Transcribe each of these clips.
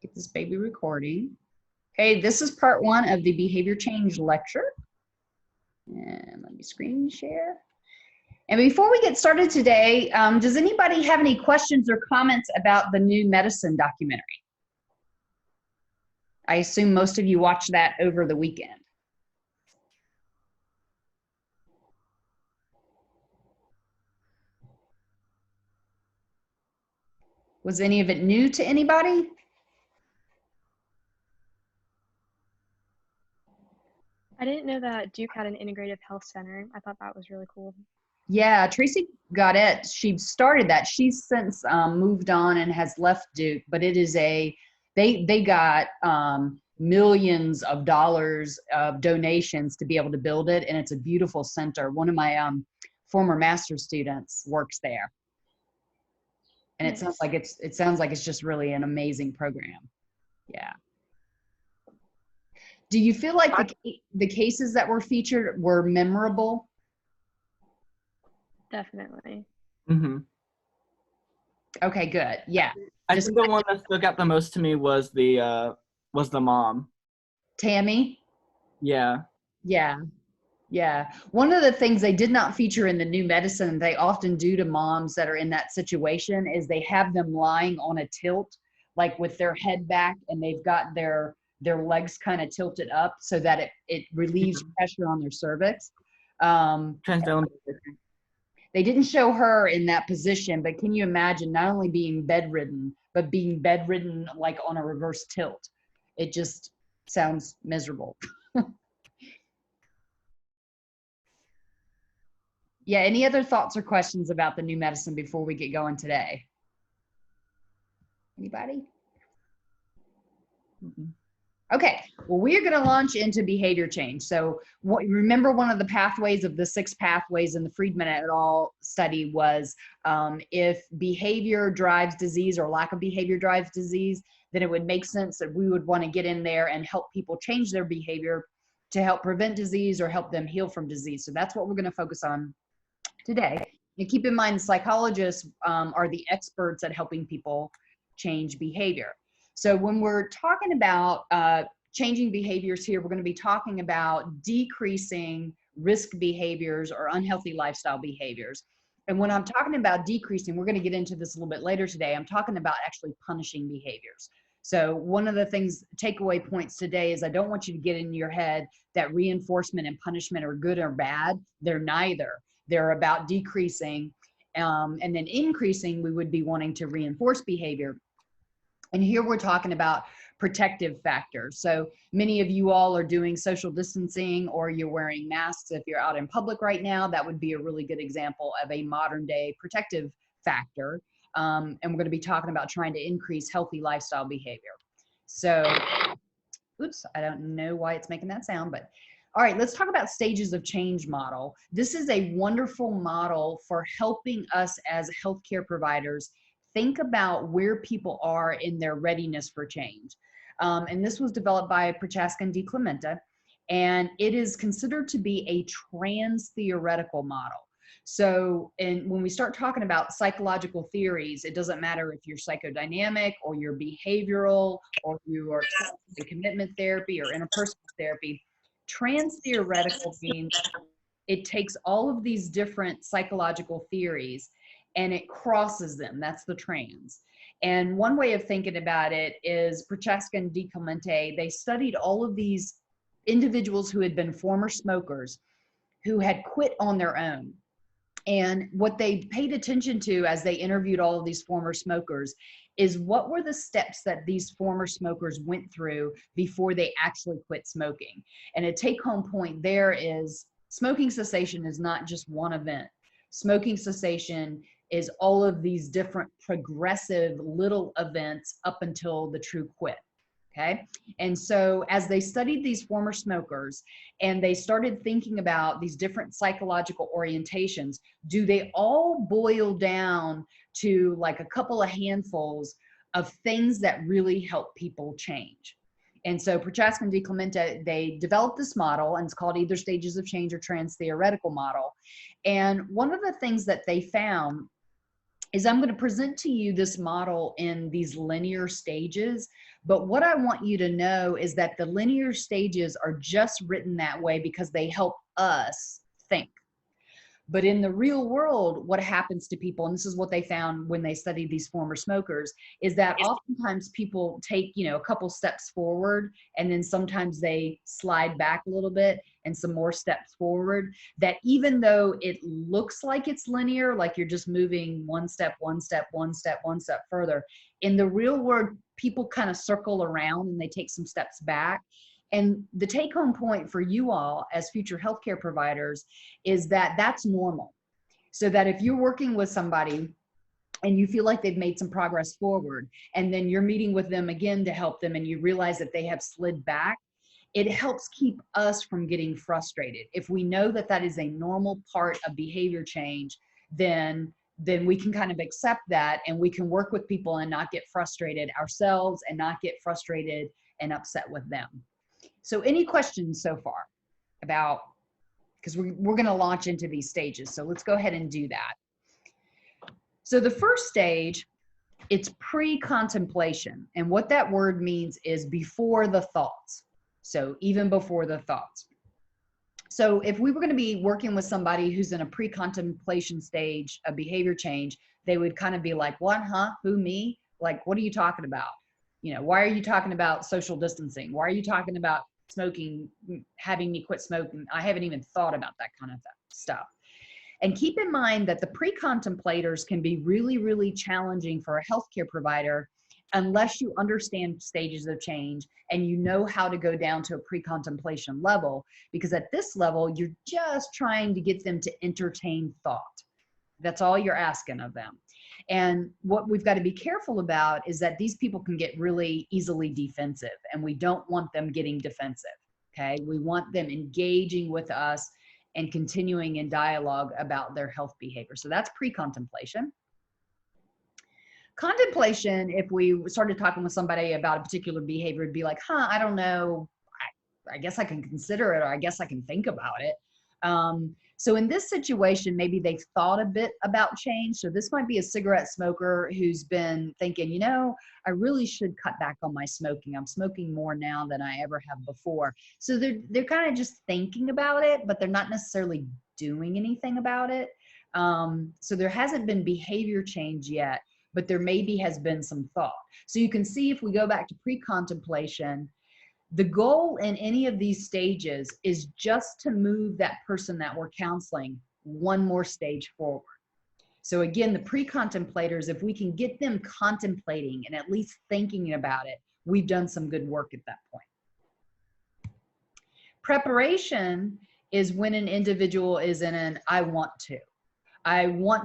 Get this baby recording. Okay, this is part one of the behavior change lecture. And let me screen share. And before we get started today, does anybody have any questions or comments about the new medicine documentary? I assume most of you watched that over the weekend. Was any of it new to anybody? I didn't know that Duke had an integrative health center. I thought that was really cool. Yeah, Tracy got it. She started that. She's since moved on and has left Duke, but it is they got millions of dollars of donations to be able to build it, and it's a beautiful center. One of my former master's students works there, and Nice. it sounds like it's just really an amazing program. Yeah. Do you feel like the cases that were featured were memorable? Definitely. Mm-hmm. Okay, good. Yeah. I think the one that stuck out the most to me was the mom. Tammy? Yeah. Yeah. Yeah. One of the things they did not feature in the new medicine they often do to moms that are in that situation is they have them lying on a tilt, like with their head back, and they've got their legs kind of tilted up so that it relieves pressure on their cervix. They didn't show her in that position, but can you imagine not only being bedridden, but being bedridden like on a reverse tilt? It just sounds miserable. Yeah, any other thoughts or questions about the new medicine before we get going today? Anybody? Okay, well, we are going to launch into behavior change. So remember, one of the pathways of the 6 pathways in the Friedman et al. Study was if behavior drives disease or lack of behavior drives disease, then it would make sense that we would want to get in there and help people change their behavior to help prevent disease or help them heal from disease. So that's what we're going to focus on today. And keep in mind, psychologists are the experts at helping people change behavior. So when we're talking about changing behaviors here, we're going to be talking about decreasing risk behaviors or unhealthy lifestyle behaviors. And when I'm talking about decreasing, we're going to get into this a little bit later today, I'm talking about actually punishing behaviors. So one of the things, takeaway points today is I don't want you to get in your head that reinforcement and punishment are good or bad. They're neither. They're about decreasing, and then increasing, we would be wanting to reinforce behavior. And here we're talking about protective factors. So many of you all are doing social distancing or you're wearing masks. If you're out in public right now, that would be a really good example of a modern day protective factor. And we're going to be talking about trying to increase healthy lifestyle behavior. So, oops, I don't know why it's making that sound, but all right, let's talk about stages of change model. This is a wonderful model for helping us as healthcare providers think about where people are in their readiness for change. And this was developed by Prochaska and DiClemente, and it is considered to be a trans-theoretical model. So, and when we start talking about psychological theories, it doesn't matter if you're psychodynamic or you're behavioral or you are in commitment therapy or interpersonal therapy. Trans-theoretical means it takes all of these different psychological theories and it crosses them. That's the trans. And one way of thinking about it is Prochaska and DiClemente, they studied all of these individuals who had been former smokers who had quit on their own. And what they paid attention to as they interviewed all of these former smokers is what were the steps that these former smokers went through before they actually quit smoking. And a take-home point there is smoking cessation is not just one event. Smoking cessation is all of these different progressive little events up until the true quit. Okay. And so as they studied these former smokers and they started thinking about these different psychological orientations, do they all boil down to like a couple of handfuls of things that really help people change? And so Prochaska and DiClemente, they developed this model, and it's called either stages of change or trans-theoretical model. And one of the things that they found is I'm going to present to you this model in these linear stages. But what I want you to know is that the linear stages are just written that way because they help us think. But in the real world, what happens to people, and this is what they found when they studied these former smokers, is that oftentimes people take, a couple steps forward, and then sometimes they slide back a little bit and some more steps forward. That even though it looks like it's linear, like you're just moving one step, one step, one step, one step further, in the real world, people kind of circle around and they take some steps back. And the take-home point for you all as future healthcare providers is that that's normal. So that if you're working with somebody and you feel like they've made some progress forward, and then you're meeting with them again to help them and you realize that they have slid back, it helps keep us from getting frustrated. If we know that that is a normal part of behavior change, then we can kind of accept that, and we can work with people and not get frustrated ourselves and not get frustrated and upset with them. So any questions so far about, because we're going to launch into these stages. So let's go ahead and do that. So the first stage, it's pre-contemplation. And what that word means is before the thoughts. So even before the thoughts. So if we were going to be working with somebody who's in a pre-contemplation stage of behavior change, they would kind of be like, what, huh? Who, me? Like, what are you talking about? Why are you talking about social distancing? Why are you talking about smoking, having me quit smoking? I haven't even thought about that kind of stuff. And keep in mind that the pre-contemplators can be really, really challenging for a healthcare provider unless you understand stages of change and you know how to go down to a pre-contemplation level, because at this level, you're just trying to get them to entertain thought. That's all you're asking of them. And what we've got to be careful about is that these people can get really easily defensive, and we don't want them getting defensive, okay? We want them engaging with us and continuing in dialogue about their health behavior. So that's pre-contemplation. Contemplation, if we started talking with somebody about a particular behavior, it'd be like, I don't know, I guess I can consider it, or I guess I can think about it. So in this situation, maybe they've thought a bit about change. So this might be a cigarette smoker who's been thinking, I really should cut back on my smoking. I'm smoking more now than I ever have before. So they're kind of just thinking about it, but they're not necessarily doing anything about it. So there hasn't been behavior change yet, but there maybe has been some thought. So you can see, if we go back to pre-contemplation, the goal in any of these stages is just to move that person that we're counseling one more stage forward. So again, the pre-contemplators, if we can get them contemplating and at least thinking about it, we've done some good work at that point. Preparation is when an individual is in an I want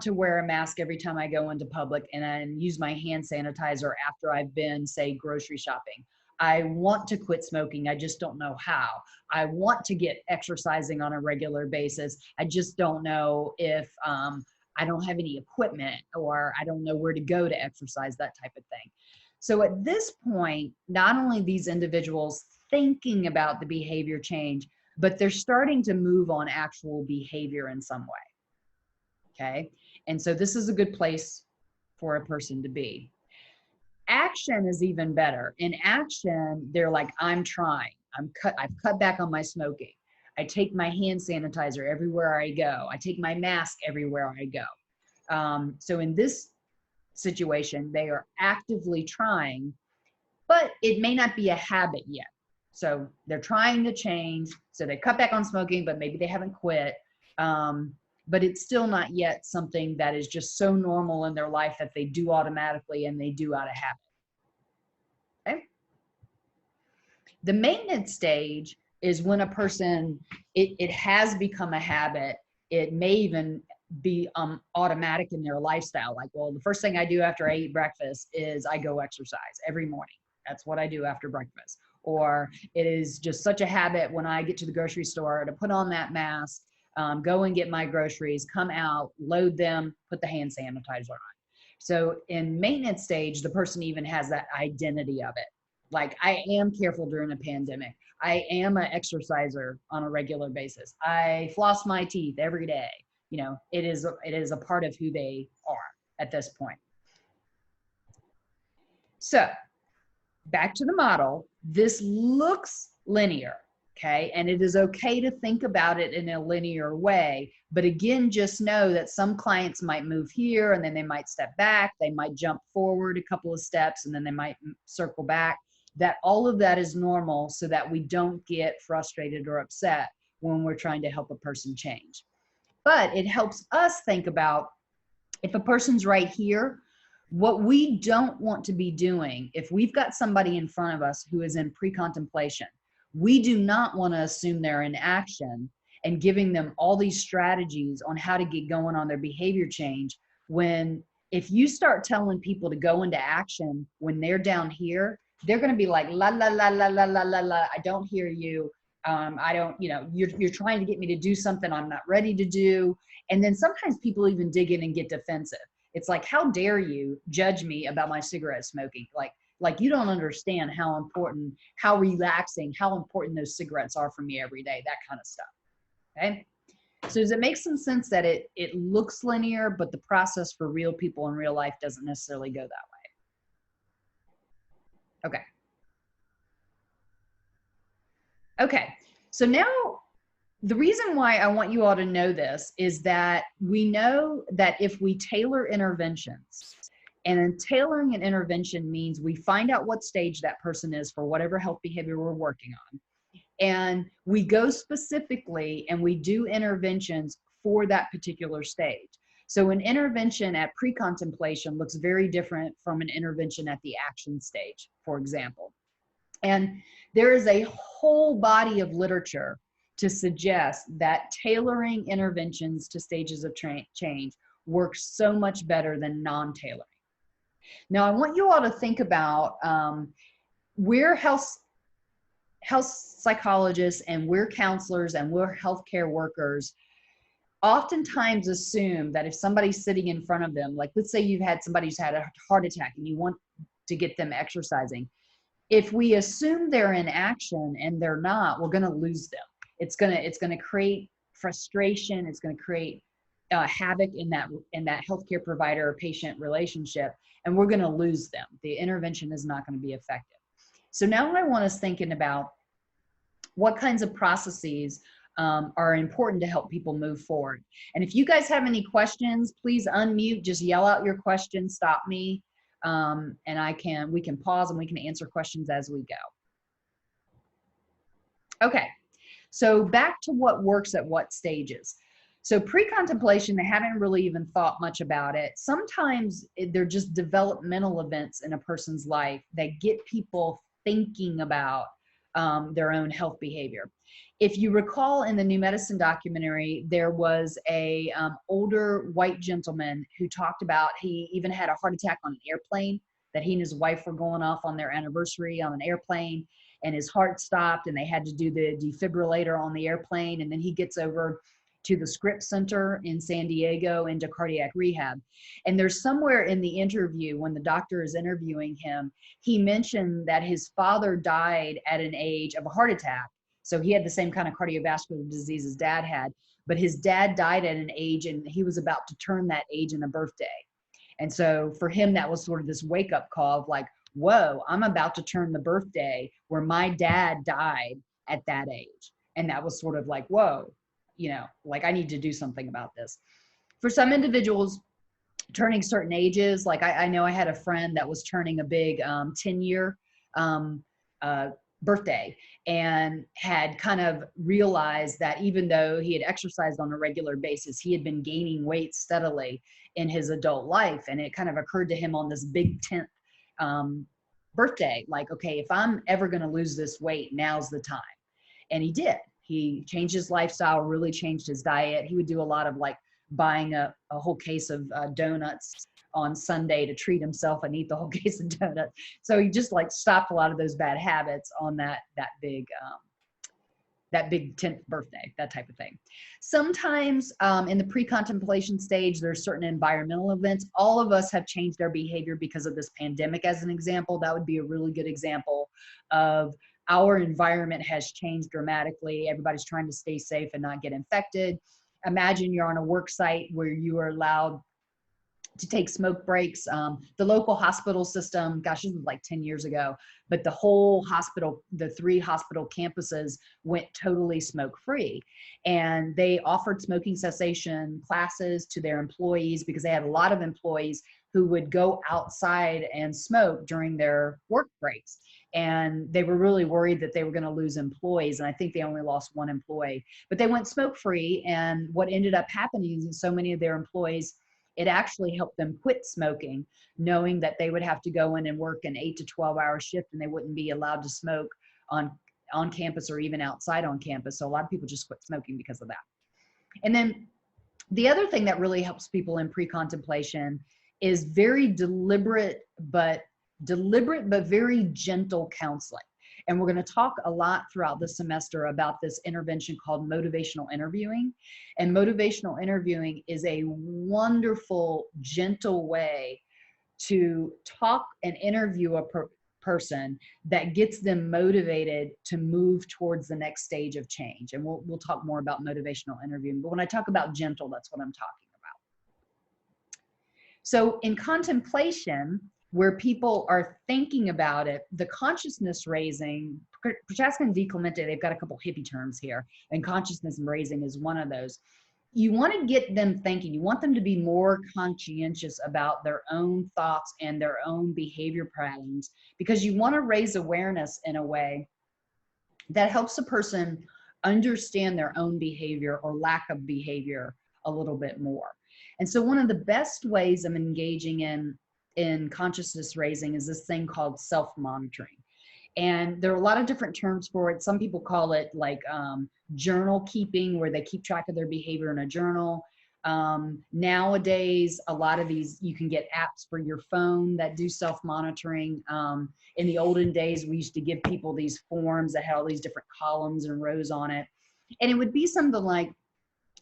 to wear a mask every time I go into public and use my hand sanitizer after I've been, say, grocery shopping. I want to quit smoking. I just don't know how. I want to get exercising on a regular basis. I just don't know if I don't have any equipment, or I don't know where to go to exercise, that type of thing. So at this point, not only these individuals thinking about the behavior change, but they're starting to move on actual behavior in some way. Okay. And so this is a good place for a person to be. Action is even better. In action, they're like, I'm trying. I've cut back on my smoking. I take my hand sanitizer everywhere I go. I take my mask everywhere I go. So in this situation, they are actively trying, but it may not be a habit yet. So they're trying to change. So they cut back on smoking, but maybe they haven't quit. But it's still not yet something that is just so normal in their life that they do automatically and they do out of habit. Okay. The maintenance stage is when a person, it has become a habit. It may even be automatic in their lifestyle. Like, well, the first thing I do after I eat breakfast is I go exercise every morning. That's what I do after breakfast. Or it is just such a habit when I get to the grocery store to put on that mask, go and get my groceries, come out, load them, put the hand sanitizer on. So in maintenance stage, the person even has that identity of it. Like, I am careful during a pandemic. I am an exerciser on a regular basis. I floss my teeth every day. It is a part of who they are. at this point. So back to the model, this looks linear, okay? And it is okay to think about it in a linear way. But again, just know that some clients might move here and then they might step back. They might jump forward a couple of steps and then they might circle back. That all of that is normal so that we don't get frustrated or upset when we're trying to help a person change. But it helps us think about, if a person's right here, what we don't want to be doing, if we've got somebody in front of us who is in pre-contemplation, we do not want to assume they're in action and giving them all these strategies on how to get going on their behavior change, when if you start telling people to go into action when they're down here, they're going to be like, la, la, la, la, la, la, la, la, I don't hear you. I don't, you know, you're trying to get me to do something I'm not ready to do. And then sometimes people even dig in and get defensive. It's like, how dare you judge me about my cigarette smoking? Like you don't understand how important, how relaxing, how important those cigarettes are for me every day, that kind of stuff. Okay. So does it make some sense that it looks linear, but the process for real people in real life doesn't necessarily go that way? Okay. Okay. So now the reason why I want you all to know this is that we know that if we tailor interventions, and in tailoring an intervention means we find out what stage that person is for whatever health behavior we're working on, and we go specifically and we do interventions for that particular stage. So an intervention at pre-contemplation looks very different from an intervention at the action stage, for example. And there is a whole body of literature to suggest that tailoring interventions to stages of change works so much better than non-tailoring. Now, I want you all to think about, we're health psychologists and we're counselors and we're healthcare workers oftentimes assume that if somebody's sitting in front of them, like let's say you've had somebody who's had a heart attack and you want to get them exercising, if we assume they're in action and they're not, we're going to lose them. It's going to create frustration. It's going to create havoc in that healthcare provider or patient relationship, and we're going to lose them. The intervention is not going to be effective. So now I want us thinking about what kinds of processes are important to help people move forward. And if you guys have any questions, please unmute, just yell out your question, stop me. And we can pause and we can answer questions as we go. Okay, so back to what works at what stages. So pre-contemplation, they haven't really even thought much about it. Sometimes they're just developmental events in a person's life that get people thinking about their own health behavior. If you recall in the New Medicine documentary, there was a older white gentleman who talked about, he even had a heart attack on an airplane, that he and his wife were going off on their anniversary on an airplane, and his heart stopped and they had to do the defibrillator on the airplane. And then he gets over to the Scripps Center in San Diego into cardiac rehab. And there's somewhere in the interview, when the doctor is interviewing him, he mentioned that his father died at an age of a heart attack. So he had the same kind of cardiovascular disease his dad had, but his dad died at an age and he was about to turn that age in a birthday. And so for him, that was sort of this wake up call of like, whoa, I'm about to turn the birthday where my dad died at that age. And that was sort of like, whoa, you know, like I need to do something about this. For some individuals, turning certain ages, like I know I had a friend that was turning a big 10-year birthday, and had kind of realized that even though he had exercised on a regular basis, he had been gaining weight steadily in his adult life. And it kind of occurred to him on this big 10th birthday, like, okay, if I'm ever going to lose this weight, now's the time. And he did. He changed his lifestyle, really changed his diet. He would do a lot of like buying a whole case of donuts on Sunday to treat himself and eat the whole case of donuts. So he just like stopped a lot of those bad habits on that big 10th birthday, that type of thing. Sometimes in the pre-contemplation stage, there's certain environmental events. All of us have changed our behavior because of this pandemic, as an example. That would be a really good example of our environment has changed dramatically. Everybody's trying to stay safe and not get infected. Imagine you're on a work site where you are allowed to take smoke breaks. The local hospital system, gosh, this was like 10 years ago, but the whole hospital, the 3 hospital campuses went totally smoke free. And they offered smoking cessation classes to their employees because they had a lot of employees who would go outside and smoke during their work breaks. And they were really worried that they were going to lose employees. And I think they only lost 1 employee, but they went smoke free. And what ended up happening is so many of their employees, it actually helped them quit smoking, knowing that they would have to go in and work an 8 to 12 hour shift and they wouldn't be allowed to smoke on campus or even outside on campus. So a lot of people just quit smoking because of that. And then the other thing that really helps people in pre-contemplation is very deliberate but very gentle counseling. And we're going to talk a lot throughout the semester about this intervention called motivational interviewing. And motivational interviewing is a wonderful, gentle way to talk and interview a person that gets them motivated to move towards the next stage of change. And we'll talk more about motivational interviewing. But when I talk about gentle, that's what I'm talking about. So in contemplation, where people are thinking about it, the consciousness raising, Prochaska and DiClemente, they've got a couple hippie terms here, and consciousness raising is one of those. You want to get them thinking. You want them to be more conscientious about their own thoughts and their own behavior patterns, because you want to raise awareness in a way that helps a person understand their own behavior or lack of behavior a little bit more. And so one of the best ways of engaging in consciousness raising is this thing called self-monitoring. And there are a lot of different terms for it. Some people call it like journal keeping, where they keep track of their behavior in a journal. Nowadays, a lot of these, you can get apps for your phone that do self-monitoring. In the olden days, we used to give people these forms that had all these different columns and rows on it. And it would be something like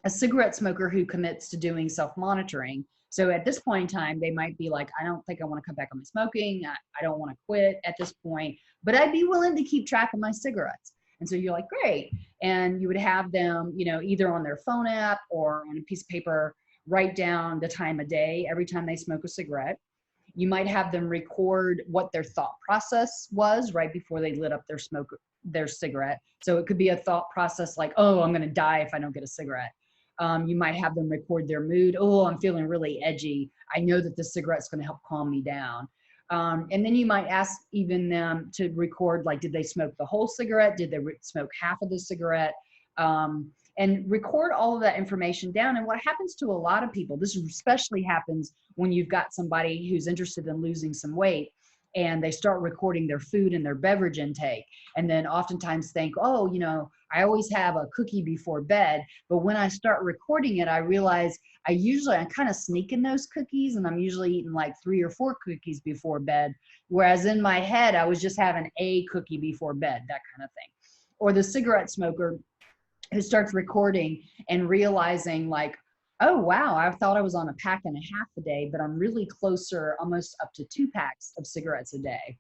a cigarette smoker who commits to doing self-monitoring. So at this point in time, they might be like, I don't think I want to cut back on my smoking. I don't want to quit at this point, but I'd be willing to keep track of my cigarettes. And so you're like, great. And you would have them, you know, either on their phone app or on a piece of paper, write down the time of day every time they smoke a cigarette. You might have them record what their thought process was right before they lit up their cigarette. So it could be a thought process like, oh, I'm going to die if I don't get a cigarette. You might have them record their mood. Oh, I'm feeling really edgy. I know that the cigarette's going to help calm me down. And then you might ask even them to record, like, did they smoke the whole cigarette? Did they smoke half of the cigarette? And record all of that information down. And what happens to a lot of people, this especially happens when you've got somebody who's interested in losing some weight, and they start recording their food and their beverage intake, and then oftentimes think, oh, you know, I always have a cookie before bed. But when I start recording it, I realize I'm kind of sneaking those cookies, and I'm usually eating like 3 or 4 cookies before bed. Whereas in my head, I was just having a cookie before bed, that kind of thing. Or the cigarette smoker who starts recording and realizing like, oh, wow, I thought I was on a pack and a half a day, but I'm really closer, almost up to 2 packs of cigarettes a day.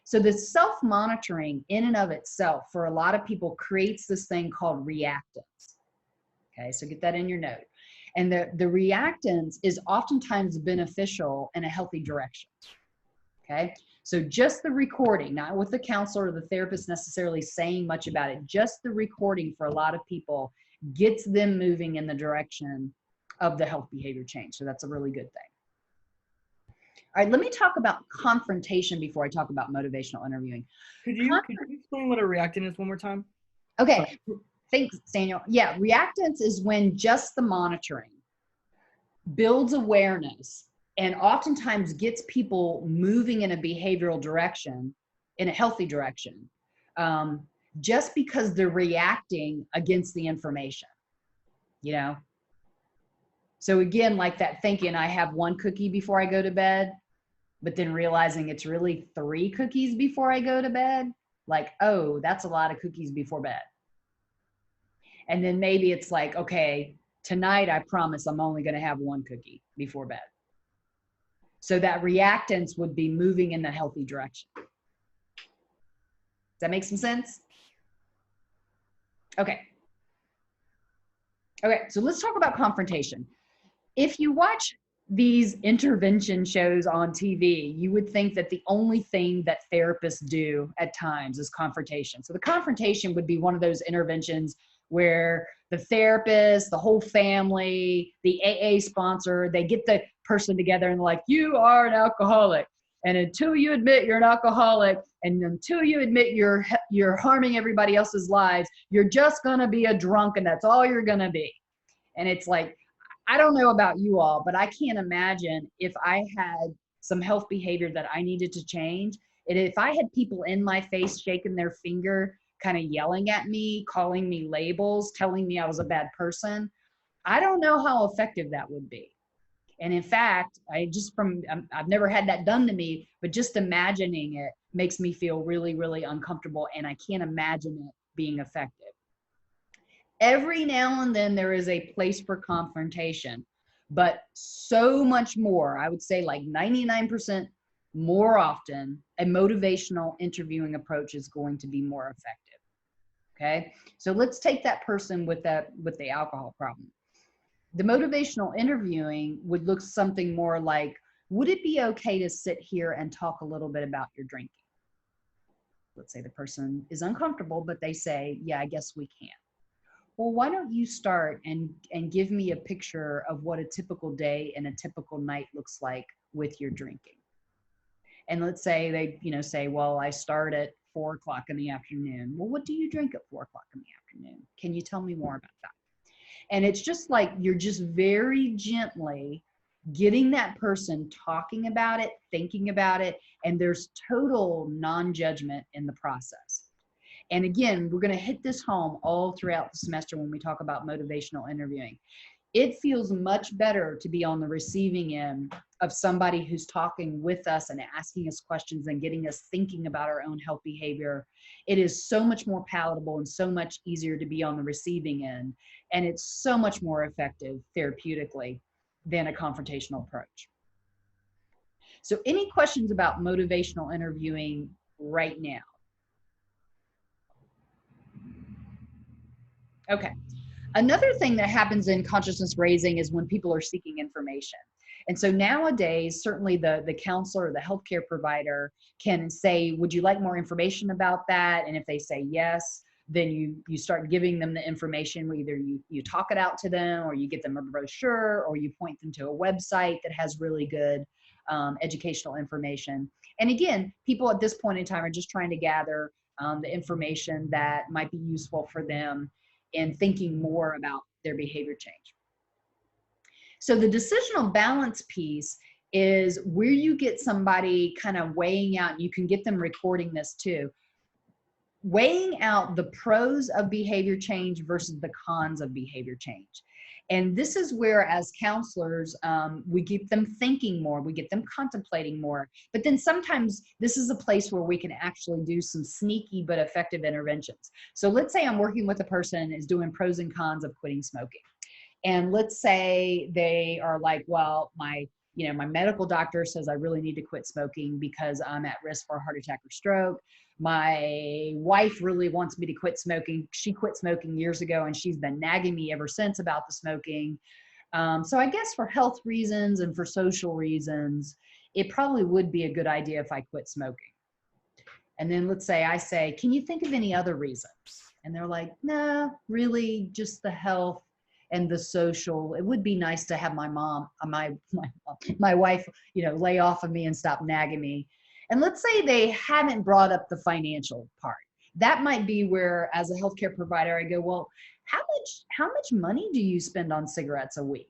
So the self-monitoring in and of itself for a lot of people creates this thing called reactance. Okay, so get that in your note. And the reactance is oftentimes beneficial in a healthy direction. Okay, so just the recording, not with the counselor or the therapist necessarily saying much about it, just the recording for a lot of people gets them moving in the direction of the health behavior change. So that's a really good thing. All right, let me talk about confrontation before I talk about motivational interviewing. Could you explain what a reactant is one more time? Okay, thanks, Daniel. Yeah, reactance is when just the monitoring builds awareness and oftentimes gets people moving in a behavioral direction, in a healthy direction, just because they're reacting against the information, you know? So again, like that thinking, I have 1 cookie before I go to bed, but then realizing it's really 3 cookies before I go to bed. Like, oh, that's a lot of cookies before bed. And then maybe it's like, okay, tonight I promise I'm only going to have 1 cookie before bed. So that reactance would be moving in the healthy direction. Does that make some sense? Okay. Okay, so let's talk about confrontation. If you watch these intervention shows on TV, you would think that the only thing that therapists do at times is confrontation. So the confrontation would be one of those interventions where the therapist, the whole family, the AA sponsor, they get the person together and like, you are an alcoholic. And until you admit you're an alcoholic, and until you admit you're harming everybody else's lives, you're just gonna be a drunk, and that's all you're gonna be. And it's like, I don't know about you all, but I can't imagine if I had some health behavior that I needed to change. And if I had people in my face shaking their finger, kind of yelling at me, calling me labels, telling me I was a bad person, I don't know how effective that would be. And in fact, I've never had that done to me, but just imagining it makes me feel really, really uncomfortable. And I can't imagine it being effective. Every now and then there is a place for confrontation, but so much more, I would say like 99% more often, a motivational interviewing approach is going to be more effective. Okay. So let's take that person with the alcohol problem. The motivational interviewing would look something more like, would it be okay to sit here and talk a little bit about your drinking? Let's say the person is uncomfortable, but they say, yeah, I guess we can. Well, why don't you start and give me a picture of what a typical day and a typical night looks like with your drinking? And let's say they, say, well, I start at 4 o'clock in the afternoon. Well, what do you drink at 4 o'clock in the afternoon? Can you tell me more about that? And it's just like, you're just very gently getting that person talking about it, thinking about it, and there's total non-judgment in the process. And again, we're going to hit this home all throughout the semester when we talk about motivational interviewing. It feels much better to be on the receiving end of somebody who's talking with us and asking us questions and getting us thinking about our own health behavior. It is so much more palatable and so much easier to be on the receiving end. And it's so much more effective therapeutically than a confrontational approach. So any questions about motivational interviewing right now? Okay. Another thing that happens in consciousness raising is when people are seeking information. And so nowadays, certainly the counselor or the healthcare provider can say, would you like more information about that? And if they say yes, then you start giving them the information. Either you talk it out to them, or you get them a brochure, or you point them to a website that has really good educational information. And again, people at this point in time are just trying to gather the information that might be useful for them in thinking more about their behavior change. So the decisional balance piece is where you get somebody kind of weighing out, and you can get them recording this too, weighing out the pros of behavior change versus the cons of behavior change. And this is where, as counselors, we get them thinking more, we get them contemplating more. But then sometimes this is a place where we can actually do some sneaky but effective interventions. So let's say I'm working with a person who's doing pros and cons of quitting smoking. And let's say they are like, well, my medical doctor says I really need to quit smoking because I'm at risk for a heart attack or stroke. My wife really wants me to quit smoking. She quit smoking years ago, and she's been nagging me ever since about the smoking. So I guess for health reasons and for social reasons, it probably would be a good idea if I quit smoking. And then let's say I say, can you think of any other reasons? And they're like, nah, really just the health and the social. It would be nice to have my mom, my wife, lay off of me and stop nagging me. And let's say they haven't brought up the financial part. That might be where, as a healthcare provider, I go, well, how much money do you spend on cigarettes a week?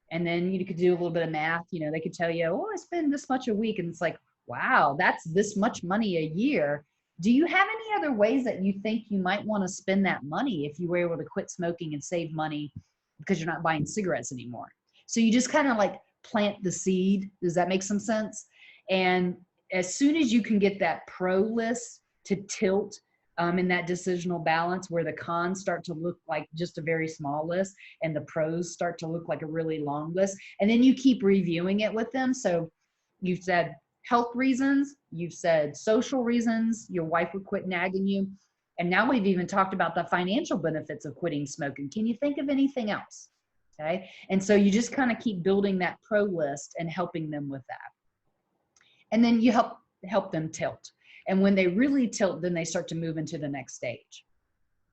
And then you could do a little bit of math. They could tell you, oh, I spend this much a week. And it's like, wow, that's this much money a year. Do you have any other ways that you think you might want to spend that money if you were able to quit smoking and save money because you're not buying cigarettes anymore? So you just kind of like plant the seed. Does that make some sense? And as soon as you can get that pro list to tilt in that decisional balance, where the cons start to look like just a very small list and the pros start to look like a really long list, and then you keep reviewing it with them. So you've said health reasons, you've said social reasons, your wife would quit nagging you, and now we've even talked about the financial benefits of quitting smoking. Can you think of anything else? Okay. And so you just kind of keep building that pro list and helping them with that. And then you help them tilt. And when they really tilt, then they start to move into the next stage.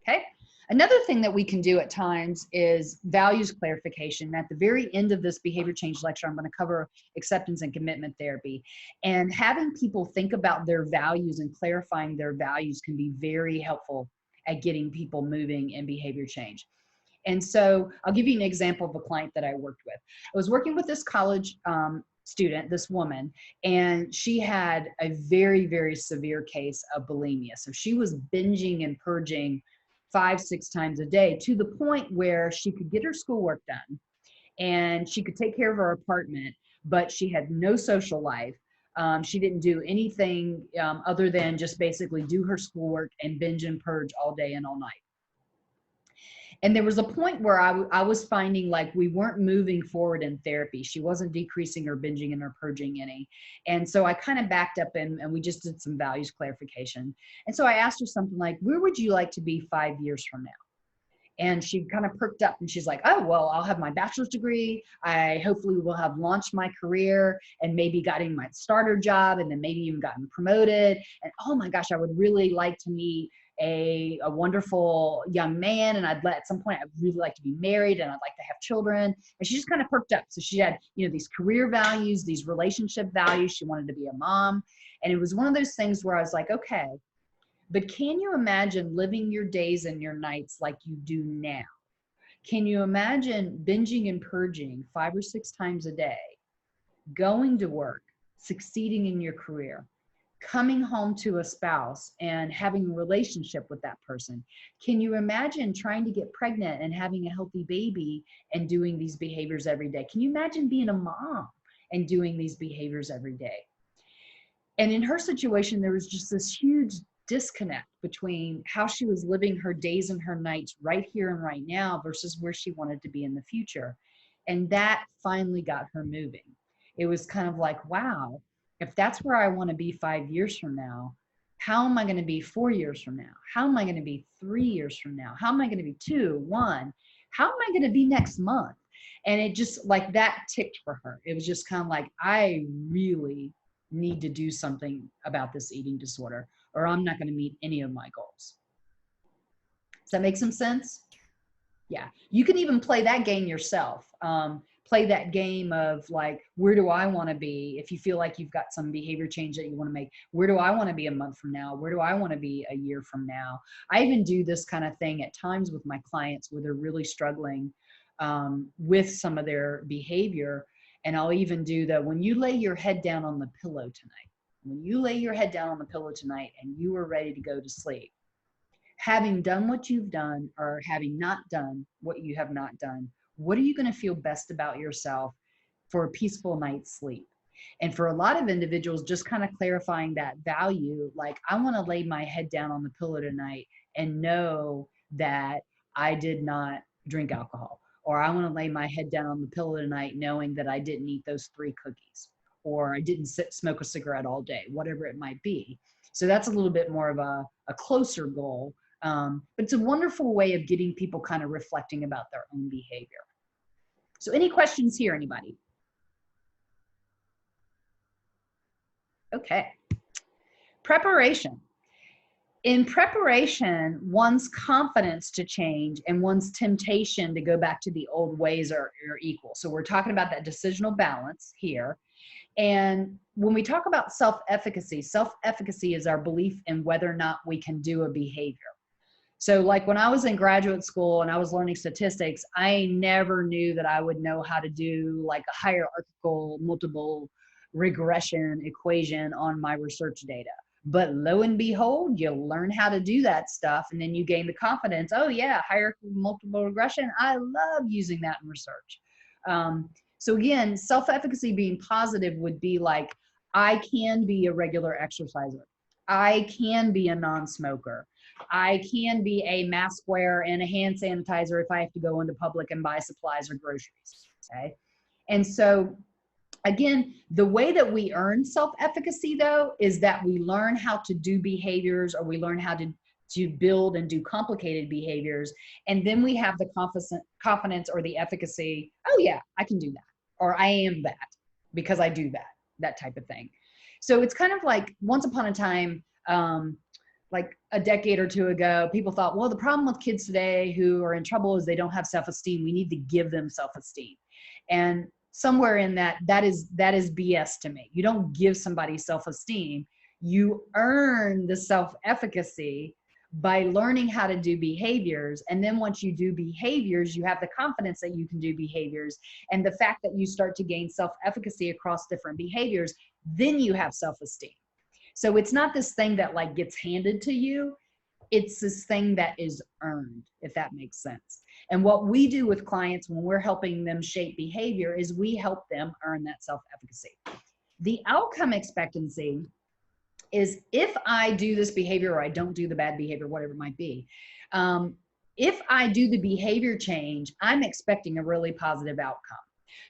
Okay. Another thing that we can do at times is values clarification. At the very end of this behavior change lecture, I'm going to cover acceptance and commitment therapy. And having people think about their values and clarifying their values can be very helpful at getting people moving in behavior change. And so I'll give you an example of a client that I worked with. I was working with this college student, this woman, and she had a very, very severe case of bulimia. So she was binging and purging 5-6 times a day, to the point where she could get her schoolwork done and she could take care of her apartment, but she had no social life. She didn't do anything other than just basically do her schoolwork and binge and purge all day and all night. And there was a point where I was finding like we weren't moving forward in therapy. She wasn't decreasing her binging and her purging any. And so I kind of backed up and we just did some values clarification. And so I asked her something like, where would you like to be 5 years from now? And she kind of perked up and she's like, oh, well, I'll have my bachelor's degree. I hopefully will have launched my career and maybe gotten my starter job and then maybe even gotten promoted. And oh my gosh, I would really like to meet a wonderful young man. And at some point, I'd really like to be married and I'd like to have children. And she just kind of perked up. So she had, these career values, these relationship values. She wanted to be a mom. And it was one of those things where I was like, okay, but can you imagine living your days and your nights like you do now? Can you imagine binging and purging 5 or 6 times a day, going to work, succeeding in your career, coming home to a spouse and having a relationship with that person? Can you imagine trying to get pregnant and having a healthy baby and doing these behaviors every day? Can you imagine being a mom and doing these behaviors every day? And in her situation, there was just this huge disconnect between how she was living her days and her nights right here and right now versus where she wanted to be in the future. And that finally got her moving. It was kind of like, wow, if that's where I want to be 5 years from now, how am I going to be 4 years from now? How am I going to be 3 years from now? How am I going to be 2, 1? How am I going to be next month? And it just like that ticked for her. It was just kind of like, I really need to do something about this eating disorder, or I'm not going to meet any of my goals. Does that make some sense? Yeah. You can even play that game yourself. Play that game of like, where do I want to be? If you feel like you've got some behavior change that you want to make, where do I want to be a month from now? Where do I want to be a year from now? I even do this kind of thing at times with my clients where they're really struggling with some of their behavior. And I'll even do that when you lay your head down on the pillow tonight. When you lay your head down on the pillow tonight and you are ready to go to sleep, having done what you've done or having not done what you have not done, what are you going to feel best about yourself for a peaceful night's sleep? And for a lot of individuals, just kind of clarifying that value, like I want to lay my head down on the pillow tonight and know that I did not drink alcohol. Or I want to lay my head down on the pillow tonight knowing that I didn't eat those 3 cookies, or I didn't smoke a cigarette all day, whatever it might be. So that's a little bit more of a closer goal. But it's a wonderful way of getting people kind of reflecting about their own behavior. So any questions here, anybody? Okay. Preparation. In preparation, one's confidence to change and one's temptation to go back to the old ways are equal. So we're talking about that decisional balance here. And when we talk about self-efficacy is our belief in whether or not we can do a behavior. So like when I was in graduate school and I was learning statistics, I never knew that I would know how to do like a hierarchical multiple regression equation on my research data. But lo and behold, you learn how to do that stuff and then you gain the confidence. Oh yeah, hierarchical multiple regression. I love using that in research. So again, self-efficacy being positive would be like, I can be a regular exerciser. I can be a non-smoker. I can be a mask wearer and a hand sanitizer if I have to go into public and buy supplies or groceries, okay? And so again, the way that we earn self-efficacy though, is that we learn how to do behaviors or we learn how to to build and do complicated behaviors. And then we have the confidence or the efficacy. Oh yeah, I can do that. Or I am that because I do that type of thing. So it's kind of like once upon a time, like a decade or two ago, people thought, well, the problem with kids today who are in trouble is they don't have self-esteem. We need to give them self-esteem. And somewhere in that is BS to me. You don't give somebody self-esteem. You earn the self-efficacy by learning how to do behaviors. And then once you do behaviors, you have the confidence that you can do behaviors. And the fact that you start to gain self-efficacy across different behaviors, then you have self-esteem. So it's not this thing that like gets handed to you. It's this thing that is earned, if that makes sense. And what we do with clients when we're helping them shape behavior is we help them earn that self-efficacy. The outcome expectancy is if I do this behavior or I don't do the bad behavior, whatever it might be. If I do the behavior change, I'm expecting a really positive outcome.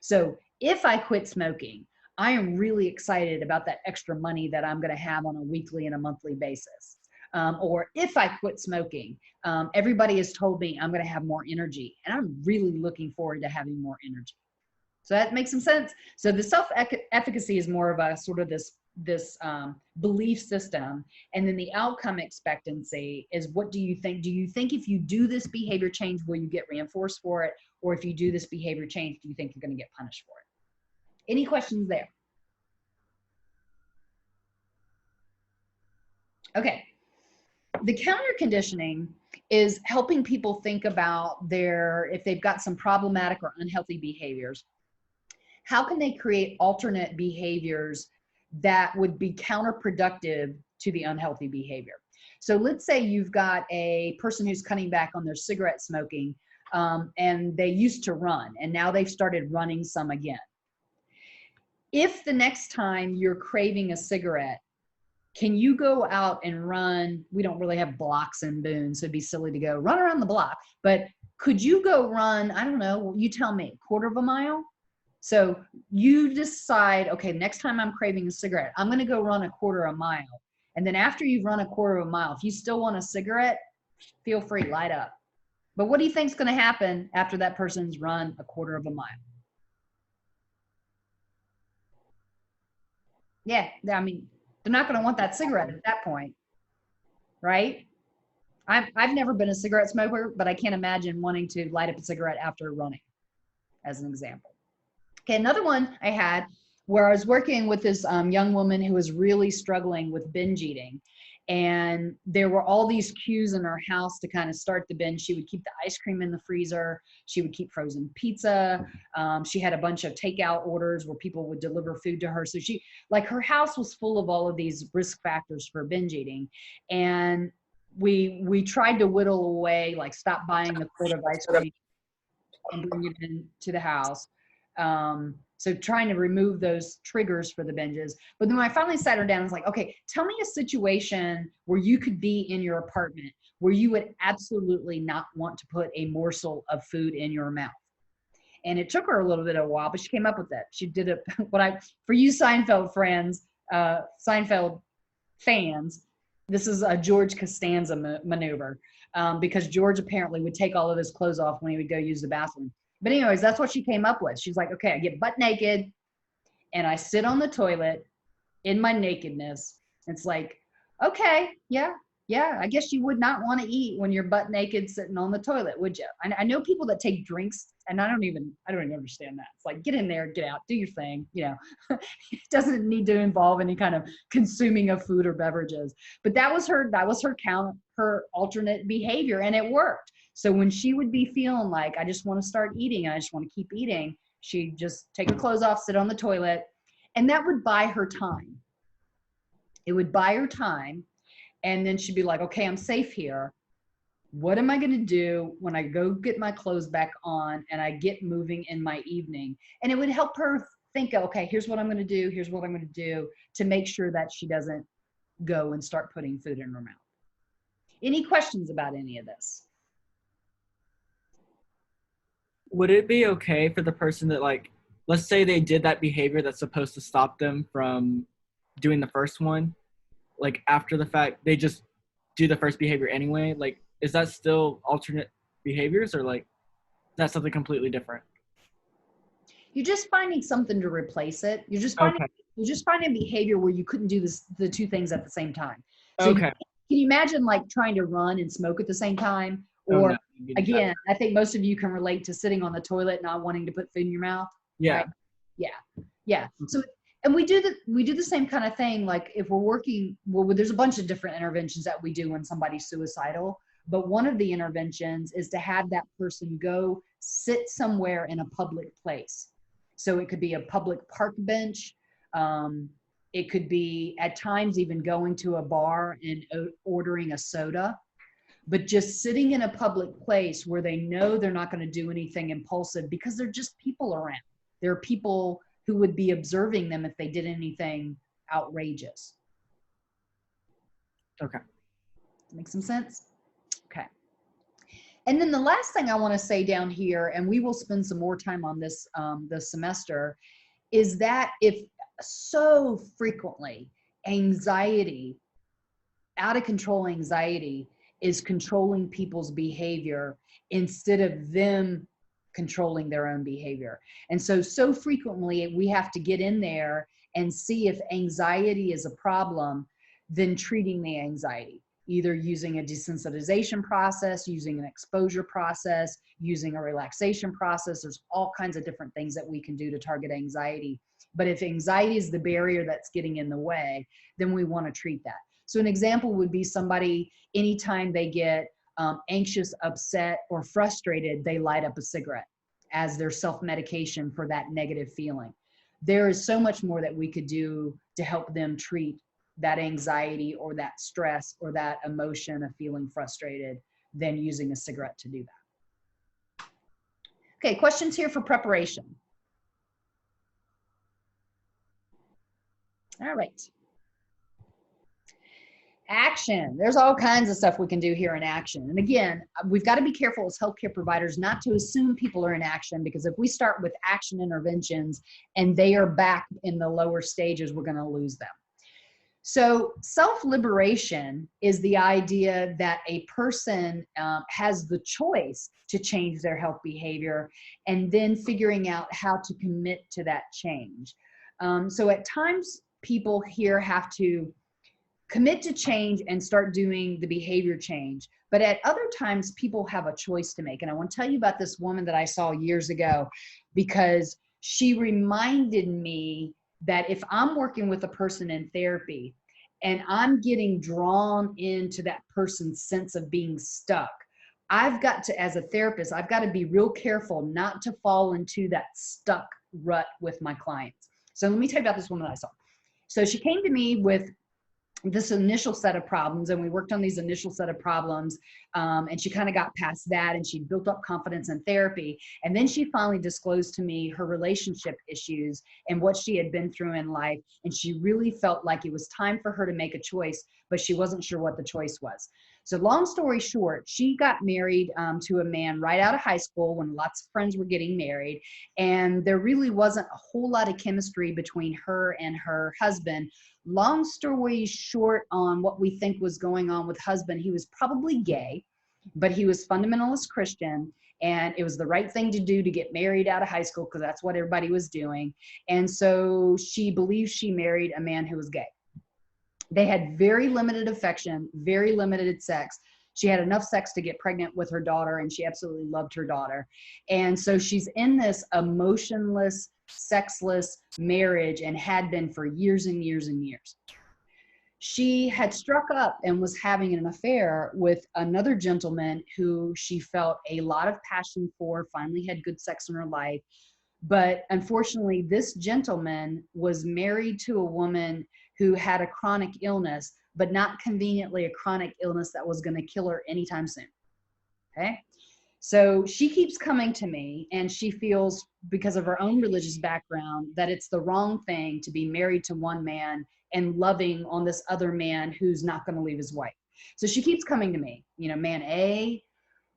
So if I quit smoking, I am really excited about that extra money that I'm going to have on a weekly and a monthly basis. Or if I quit smoking, everybody has told me I'm going to have more energy, and I'm really looking forward to having more energy. So that makes some sense. So the self-efficacy is more of a sort of this belief system. And then the outcome expectancy is, what do you think? Do you think if you do this behavior change, will you get reinforced for it? Or if you do this behavior change, do you think you're going to get punished for it? Any questions there? Okay. The counter conditioning is helping people think about if they've got some problematic or unhealthy behaviors, how can they create alternate behaviors that would be counterproductive to the unhealthy behavior? So let's say you've got a person who's cutting back on their cigarette smoking, and they used to run, and now they've started running some again. If the next time you're craving a cigarette, can you go out and run? We don't really have blocks in Boone, so it'd be silly to go run around the block, but could you go run, I don't know, you tell me, a quarter of a mile? So you decide, okay, next time I'm craving a cigarette, I'm going to go run a quarter of a mile. And then after you've run a quarter of a mile, if you still want a cigarette, feel free, light up. But what do you think is going to happen after that person's run a quarter of a mile? Yeah, I mean, they're not going to want that cigarette at that point, right? I've never been a cigarette smoker, but I can't imagine wanting to light up a cigarette after running, as an example. Okay, another one I had where I was working with this young woman who was really struggling with binge eating. And there were all these cues in her house to kind of start the binge. She would keep the ice cream in the freezer. She would keep frozen pizza. She had a bunch of takeout orders where people would deliver food to her. So her house was full of all of these risk factors for binge eating. And we tried to whittle away, like stop buying the quart of ice cream and bring it into the house. So trying to remove those triggers for the binges. But then when I finally sat her down, I was like, okay, tell me a situation where you could be in your apartment where you would absolutely not want to put a morsel of food in your mouth. And it took her a little bit of a while, but she came up with it. She did it. For you Seinfeld friends, Seinfeld fans, this is a George Costanza maneuver, because George apparently would take all of his clothes off when he would go use the bathroom. But anyways, that's what she came up with. She's like, okay, I get butt naked and I sit on the toilet in my nakedness. It's like, okay, yeah, I guess you would not want to eat when you're butt naked sitting on the toilet, would you? I know people that take drinks, and I don't even understand that. It's like, get in there, get out, do your thing. You know, it doesn't need to involve any kind of consuming of food or beverages. But that was her alternate behavior, and it worked. So when she would be feeling like, I just want to start eating, and I just want to keep eating, she'd just take her clothes off, sit on the toilet, and that would buy her time. It would buy her time. And then she'd be like, okay, I'm safe here. What am I going to do when I go get my clothes back on and I get moving in my evening? And it would help her think, okay, here's what I'm going to do. Here's what I'm going to do to make sure that she doesn't go and start putting food in her mouth. Any questions about any of this? Would it be okay for the person that, like, let's say they did that behavior that's supposed to stop them from doing the first one, like after the fact, they just do the first behavior anyway, like, is that still alternate behaviors, or like that's something completely different? You're just finding something to replace it. Okay. You're just finding behavior where you couldn't do the two things at the same time. So Okay. can you imagine like trying to run and smoke at the same time? Oh Or no. again, I think most of you can relate to sitting on the toilet not wanting to put food in your mouth. Yeah. Right? Yeah. Yeah. So and we do the same kind of thing. Like if we're working, well, there's a bunch of different interventions that we do when somebody's suicidal. But one of the interventions is to have that person go sit somewhere in a public place. So it could be a public park bench. It could be at times even going to a bar and ordering a soda, but just sitting in a public place where they know they're not going to do anything impulsive because they're just people around. There are people who would be observing them if they did anything outrageous. Okay. Make some sense? Okay. And then the last thing I want to say down here, and we will spend some more time on this this semester, is that if so frequently anxiety, out of control anxiety, is controlling people's behavior instead of them controlling their own behavior. And so frequently we have to get in there and see if anxiety is a problem, then treating the anxiety, either using a desensitization process, using an exposure process, using a relaxation process. There's all kinds of different things that we can do to target anxiety. But if anxiety is the barrier that's getting in the way, then we want to treat that. So an example would be somebody, anytime they get anxious, upset, or frustrated, they light up a cigarette as their self-medication for that negative feeling. There is so much more that we could do to help them treat that anxiety or that stress or that emotion of feeling frustrated than using a cigarette to do that. Okay, questions here for preparation. All right. Action. There's all kinds of stuff we can do here in action. And again, we've got to be careful as healthcare providers not to assume people are in action, because if we start with action interventions and they are back in the lower stages, we're going to lose them. So self-liberation is the idea that a person has the choice to change their health behavior and then figuring out how to commit to that change. So at times people here have to commit to change and start doing the behavior change. But at other times, people have a choice to make. And I want to tell you about this woman that I saw years ago, because she reminded me that if I'm working with a person in therapy and I'm getting drawn into that person's sense of being stuck, I've got to, as a therapist, I've got to be real careful not to fall into that stuck rut with my clients. So let me tell you about this woman that I saw. So she came to me with this initial set of problems, and we worked on these initial set of problems, and she kind of got past that, and she built up confidence in therapy. And then she finally disclosed to me her relationship issues and what she had been through in life, and she really felt like it was time for her to make a choice, but she wasn't sure what the choice was. So long story short, she got married to a man right out of high school when lots of friends were getting married, and there really wasn't a whole lot of chemistry between her and her husband. Long story short on what we think was going on with husband, he was probably gay, but he was fundamentalist Christian, and it was the right thing to do to get married out of high school because that's what everybody was doing. And so she believes she married a man who was gay. They had very limited affection, very limited sex. She had enough sex to get pregnant with her daughter, and she absolutely loved her daughter. And so she's in this emotionless, sexless marriage and had been for years and years and years. She had struck up and was having an affair with another gentleman who she felt a lot of passion for, finally had good sex in her life. But unfortunately, this gentleman was married to a woman who had a chronic illness, but not conveniently a chronic illness that was going to kill her anytime soon. Okay. So she keeps coming to me, and she feels, because of her own religious background, that it's the wrong thing to be married to one man and loving on this other man who's not going to leave his wife. So she keeps coming to me, you know, man A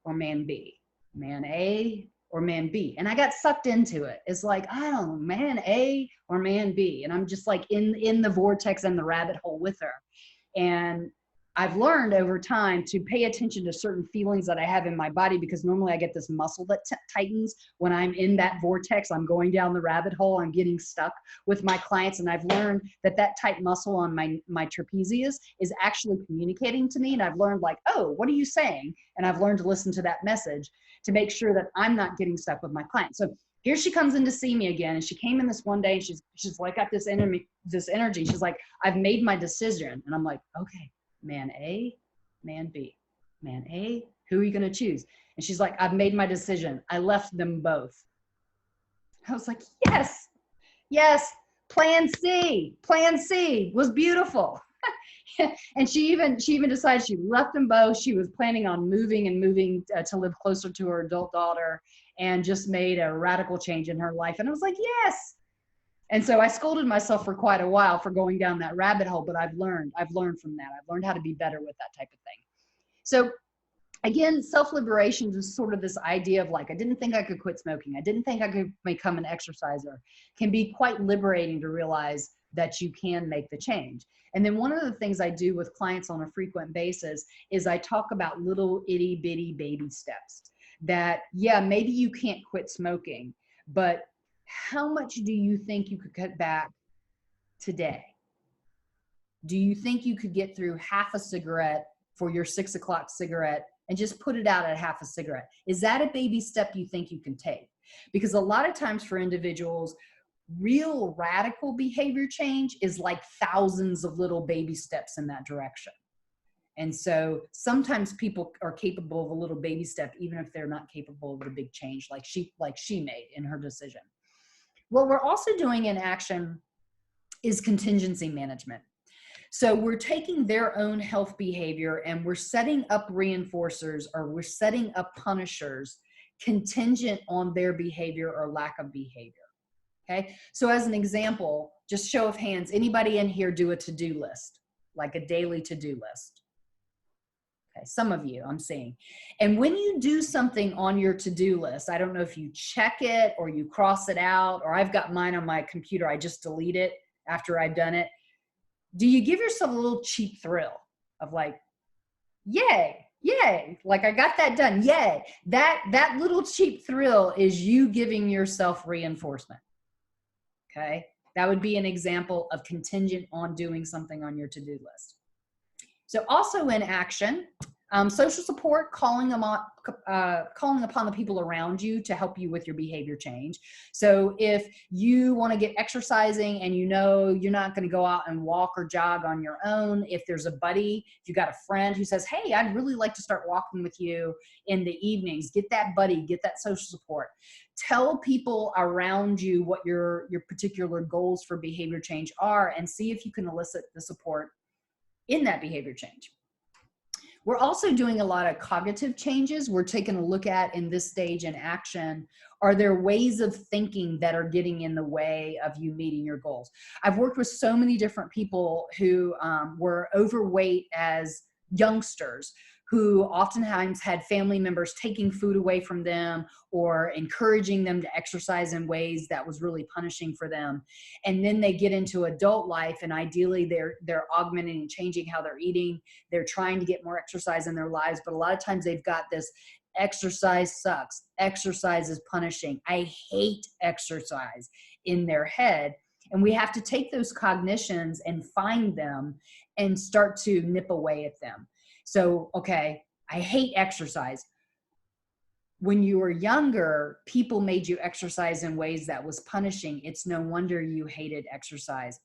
or man B, man A or man B. And I got sucked into it. It's like, I don't know, man A or man B. And I'm just like in the vortex and the rabbit hole with her. And I've learned over time to pay attention to certain feelings that I have in my body, because normally I get this muscle that tightens when I'm in that vortex. I'm going down the rabbit hole. I'm getting stuck with my clients. And I've learned that that tight muscle on my trapezius is actually communicating to me. And I've learned, like, oh, what are you saying? And I've learned to listen to that message to make sure that I'm not getting stuck with my client. So here she comes in to see me again. And she came in this one day and she's like, got this energy. She's like, I've made my decision. And I'm like, okay. Man A, man B, man A, who are you going to choose? And she's like, I've made my decision. I left them both. I was like, yes, yes, plan C was beautiful. And she even decided she left them both. She was planning on moving to live closer to her adult daughter, and just made a radical change in her life. And I was like, yes. And so I scolded myself for quite a while for going down that rabbit hole, but I've learned from that. I've learned how to be better with that type of thing. So again, self-liberation is sort of this idea of, like, I didn't think I could quit smoking. I didn't think I could become an exerciser. Can be quite liberating to realize that you can make the change. And then one of the things I do with clients on a frequent basis is I talk about little itty bitty baby steps that, yeah, maybe you can't quit smoking, but how much do you think you could cut back today? Do you think you could get through half a cigarette for your 6 o'clock cigarette and just put it out at half a cigarette? Is that a baby step you think you can take? Because a lot of times for individuals, real radical behavior change is like thousands of little baby steps in that direction. And so sometimes people are capable of a little baby step, even if they're not capable of the big change like she made in her decision. What we're also doing in action is contingency management. So we're taking their own health behavior and we're setting up reinforcers, or we're setting up punishers contingent on their behavior or lack of behavior. Okay. So as an example, just show of hands, anybody in here do a to-do list, like a daily to-do list? Okay, some of you I'm seeing. And when you do something on your to-do list, I don't know if you check it or you cross it out, or I've got mine on my computer, I just delete it after I've done it. Do you give yourself a little cheap thrill of, like, yay, like I got that done, yay? That little cheap thrill is you giving yourself reinforcement. Okay, that would be an example of contingent on doing something on your to-do list. So also in action, social support, calling upon the people around you to help you with your behavior change. So if you want to get exercising and you know you're not going to go out and walk or jog on your own, if there's a buddy, if you got a friend who says, hey, I'd really like to start walking with you in the evenings, get that buddy, get that social support. Tell people around you what your particular goals for behavior change are, and see if you can elicit the support in that behavior change. We're also doing a lot of cognitive changes. We're taking a look at, in this stage in action, are there ways of thinking that are getting in the way of you meeting your goals? I've worked with so many different people who were overweight as youngsters, who oftentimes had family members taking food away from them or encouraging them to exercise in ways that was really punishing for them. And then they get into adult life, and ideally they're augmenting and changing how they're eating. They're trying to get more exercise in their lives, but a lot of times they've got this exercise sucks, exercise is punishing, I hate exercise in their head. And we have to take those cognitions and find them and start to nip away at them. So, okay, I hate exercise. When you were younger, people made you exercise in ways that was punishing. It's no wonder you hated exercise.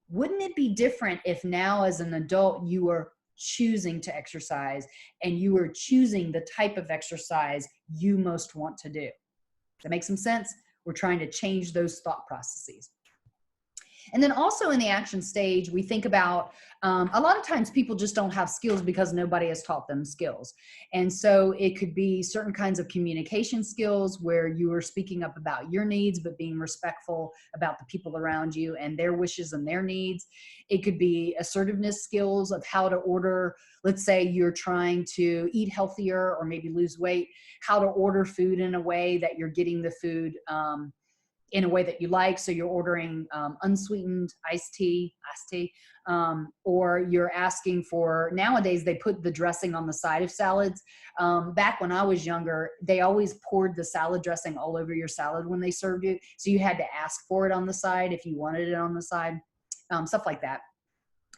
Wouldn't it be different if now as an adult you were choosing to exercise and you were choosing the type of exercise you most want to do? Does that make some sense? We're trying to change those thought processes. And then also in the action stage, we think about, a lot of times people just don't have skills because nobody has taught them skills. And so it could be certain kinds of communication skills where you are speaking up about your needs, but being respectful about the people around you and their wishes and their needs. It could be assertiveness skills of how to order, let's say you're trying to eat healthier or maybe lose weight, how to order food in a way that you're getting the food in a way that you like. So you're ordering unsweetened iced tea, or you're asking for, nowadays they put the dressing on the side of salads. Back when I was younger, they always poured the salad dressing all over your salad when they served you. So you had to ask for it on the side if you wanted it on the side, stuff like that.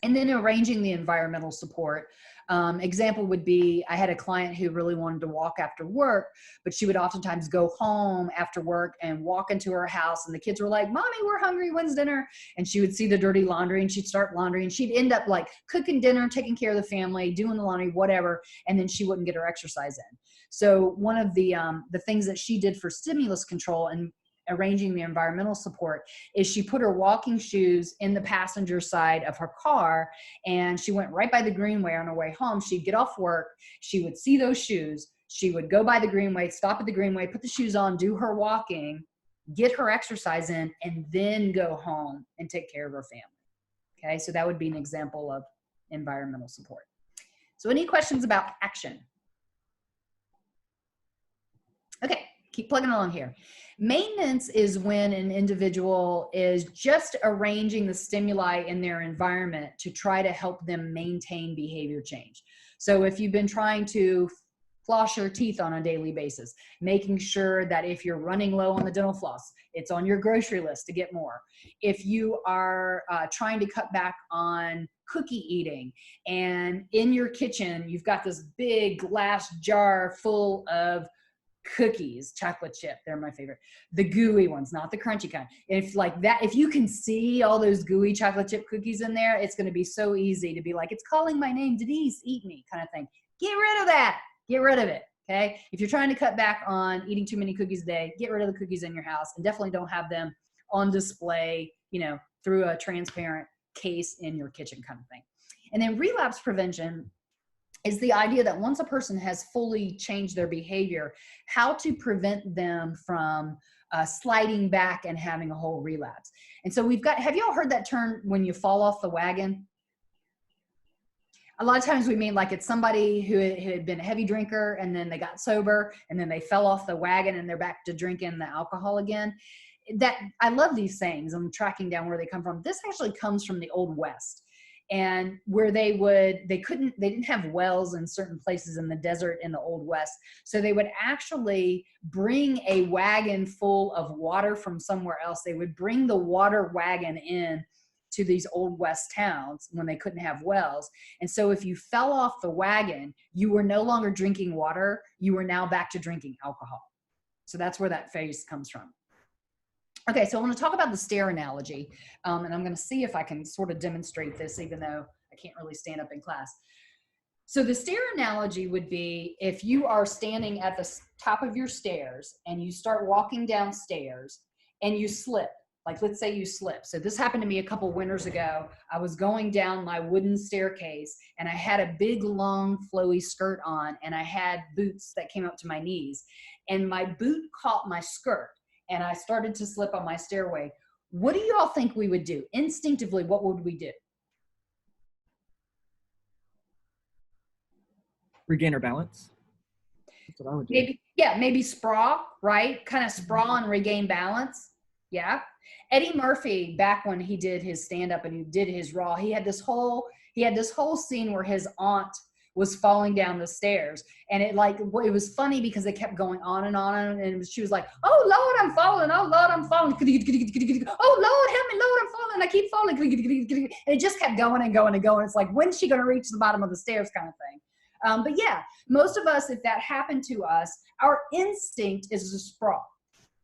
And then arranging the environmental support. Example would be, I had a client who really wanted to walk after work, but she would oftentimes go home after work and walk into her house, and the kids were like, "Mommy, we're hungry, when's dinner?" And she would see the dirty laundry and she'd start laundry, and she'd end up like cooking dinner, taking care of the family, doing the laundry, whatever, and then she wouldn't get her exercise in. So one of the things that she did for stimulus control and arranging the environmental support is she put her walking shoes in the passenger side of her car, and she went right by the greenway on her way home. She'd get off work, she would see those shoes, she would go by the greenway, stop at the greenway, put the shoes on, do her walking, get her exercise in, and then go home and take care of her family. Okay, so that would be an example of environmental support. So any questions about action? Okay, keep plugging along here. Maintenance is when an individual is just arranging the stimuli in their environment to try to help them maintain behavior change. So if you've been trying to floss your teeth on a daily basis, making sure that if you're running low on the dental floss, it's on your grocery list to get more. If you are trying to cut back on cookie eating, and in your kitchen, you've got this big glass jar full of cookies, chocolate chip, they're my favorite, the gooey ones, not the crunchy kind. If like that, if you can see all those gooey chocolate chip cookies in there, it's going to be so easy to be like, it's calling my name, Denise, eat me, kind of thing. Get rid of that. Get rid of it. Okay. If you're trying to cut back on eating too many cookies a day, get rid of the cookies in your house, and definitely don't have them on display, you know, through a transparent case in your kitchen, kind of thing. And then relapse prevention is the idea that once a person has fully changed their behavior, how to prevent them from sliding back and having a whole relapse. And so we've got, have you all heard that term, when you fall off the wagon? A lot of times we mean like it's somebody who had been a heavy drinker and then they got sober and then they fell off the wagon and they're back to drinking the alcohol again. That, I love these sayings. I'm tracking down where they come from. This actually comes from the Old West. And where they didn't have wells in certain places in the desert in the Old West. So they would actually bring a wagon full of water from somewhere else. They would bring the water wagon in to these Old West towns when they couldn't have wells. And so if you fell off the wagon, you were no longer drinking water. You were now back to drinking alcohol. So that's where that phrase comes from. Okay, so I want to talk about the stair analogy, and I'm going to see if I can sort of demonstrate this, even though I can't really stand up in class. So the stair analogy would be if you are standing at the top of your stairs and you start walking downstairs and you slip. Like, let's say you slip. So this happened to me a couple winters ago. I was going down my wooden staircase and I had a big, long, flowy skirt on, and I had boots that came up to my knees, and my boot caught my skirt. And I started to slip on my stairway. What do you all think we would do? Instinctively, what would we do? Regain our balance. That's what I would do. Maybe sprawl, right? Kind of sprawl and regain balance. Yeah. Eddie Murphy, back when he did his stand-up and he did his Raw, he had this whole scene where his aunt was falling down the stairs, and it was funny because they kept going on and on, and she was like, "Oh Lord, I'm falling! Oh Lord, I'm falling! Oh Lord, help me, Lord, I'm falling! I keep falling!" And it just kept going and going and going. It's like, when's she going to reach the bottom of the stairs, kind of thing. But yeah, most of us, if that happened to us, our instinct is to sprawl.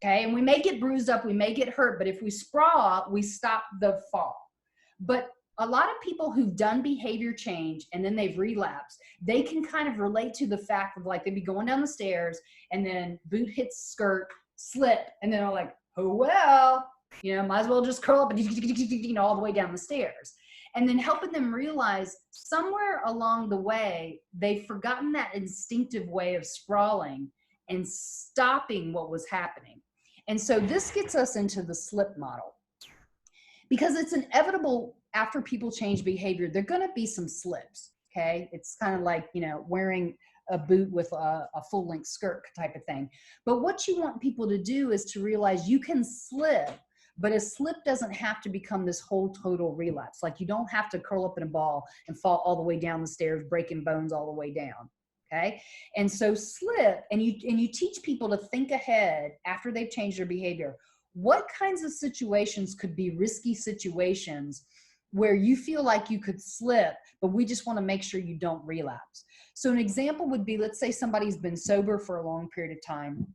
Okay, and we may get bruised up, we may get hurt, but if we sprawl, we stop the fall. But a lot of people who've done behavior change and then they've relapsed, they can kind of relate to the fact of like, they'd be going down the stairs and then boot hits skirt, slip, and then they're like, oh, well, might as well just curl up and all the way down the stairs. And then helping them realize somewhere along the way, they've forgotten that instinctive way of sprawling and stopping what was happening. And so this gets us into the slip model, because it's inevitable after people change behavior, there are going to be some slips. Okay. It's kind of like, wearing a boot with a full length skirt type of thing. But what you want people to do is to realize you can slip, but a slip doesn't have to become this whole total relapse. Like you don't have to curl up in a ball and fall all the way down the stairs, breaking bones all the way down. Okay. And so slip, and you teach people to think ahead after they've changed their behavior. What kinds of situations could be risky situations where you feel like you could slip, but we just want to make sure you don't relapse? So an example would be, let's say somebody's been sober for a long period of time,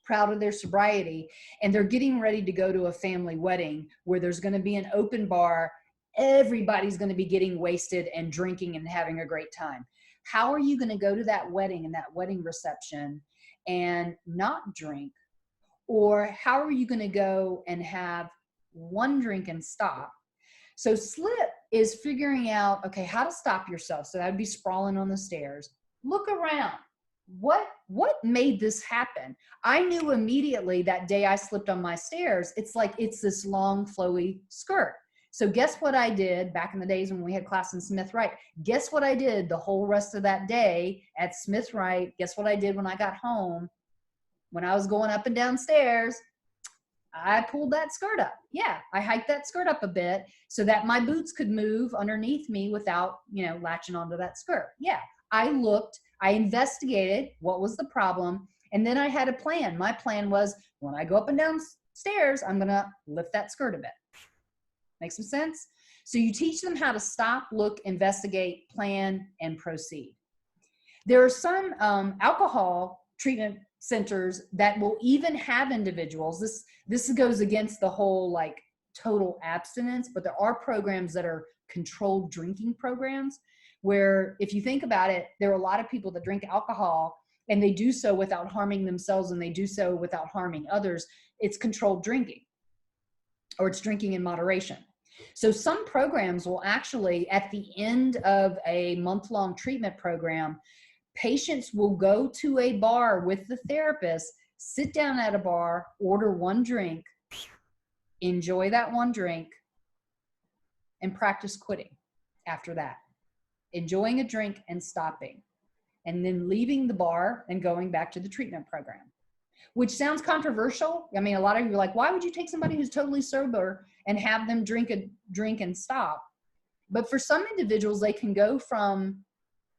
proud of their sobriety, and they're getting ready to go to a family wedding where there's going to be an open bar. Everybody's going to be getting wasted and drinking and having a great time. How are you going to go to that wedding and that wedding reception and not drink? Or how are you going to go and have one drink and stop? So slip is figuring out, okay, how to stop yourself. So that would be sprawling on the stairs. Look around. What made this happen? I knew immediately that day I slipped on my stairs, it's like it's this long, flowy skirt. So guess what I did back in the days when we had class in Smith Wright? Guess what I did the whole rest of that day at Smith Wright? Guess what I did when I got home? When I was going up and down stairs, I pulled that skirt up. Yeah, I hiked that skirt up a bit so that my boots could move underneath me without, latching onto that skirt. Yeah, I looked, I investigated what was the problem, and then I had a plan. My plan was when I go up and down stairs, I'm going to lift that skirt a bit. Make some sense? So you teach them how to stop, look, investigate, plan, and proceed. There are some alcohol treatment centers that will even have individuals. This goes against the whole like total abstinence, but there are programs that are controlled drinking programs where, if you think about it, there are a lot of people that drink alcohol and they do so without harming themselves and they do so without harming others. It's controlled drinking, or it's drinking in moderation. So some programs will actually, at the end of a month-long treatment program, patients will go to a bar with the therapist, sit down at a bar, order one drink, enjoy that one drink, and practice quitting after that. Enjoying a drink and stopping, and then leaving the bar and going back to the treatment program. Which sounds controversial. I mean, a lot of you are like, why would you take somebody who's totally sober and have them drink and stop? But for some individuals, they can go from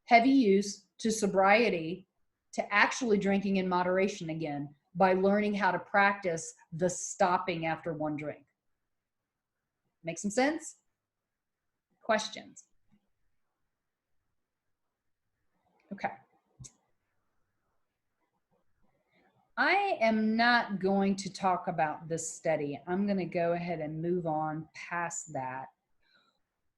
heavy use to sobriety to actually drinking in moderation again by learning how to practice the stopping after one drink. Make some sense? Questions? Okay. I am not going to talk about this study. I'm going to go ahead and move on past that.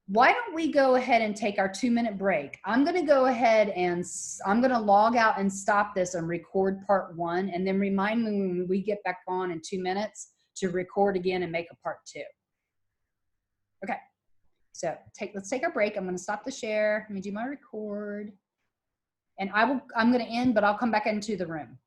Why don't we go ahead and take our 2-minute break? I'm going to go ahead and I'm going to log out and stop this and record part 1, and then remind me when we get back on in 2 minutes to record again and make a part 2. Okay. So let's take our break. I'm going to stop the share. Let me do my record. And I'm going to end, but I'll come back into the room.